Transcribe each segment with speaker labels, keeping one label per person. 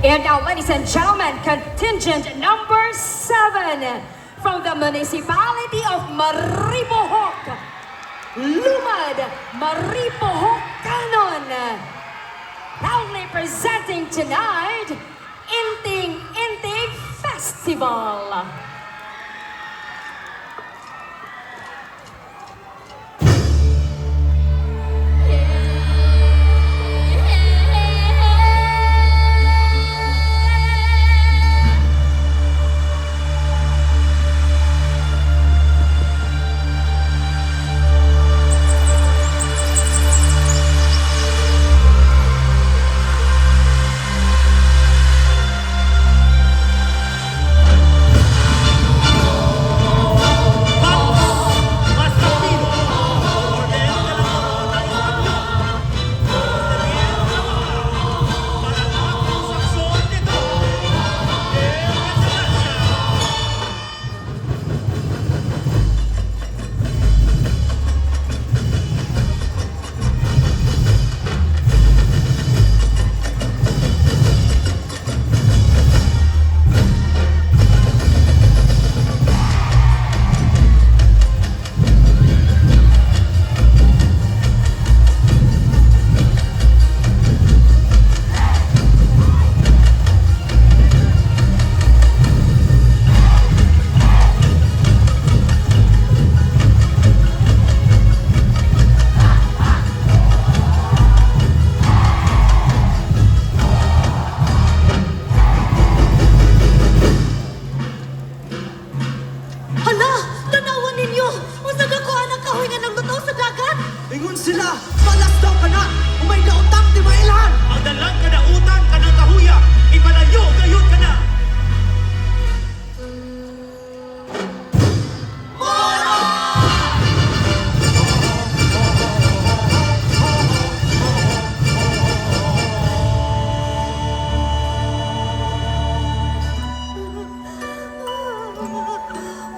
Speaker 1: And now, ladies and gentlemen, contingent number 7 from the municipality of Maribojoc, Lumad Maribojoc Canon, proudly presenting tonight Inting Inting Festival.
Speaker 2: Ingon sila, balas daw ka na, umay daotang di mailan.
Speaker 3: Ang dalang kadautan ka ng kahuya, ipalayo gayon ka na.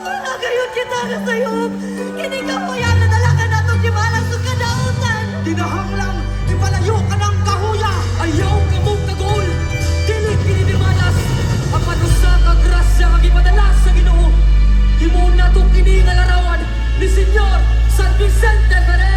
Speaker 2: Wala gayon kita na sa'yo. Hindi ka po yan nadalakan na itong gibalang sa kadautan. Tinahang lang, ipalayo ka ng kahuya.
Speaker 4: Ayaw ka mong kagol, dili kinidimalas. Ang panusa ka grasya ang ipadalas sa Ginoo. Himo na itong kini nga larawan ni Senyor San Vicente Ferrer.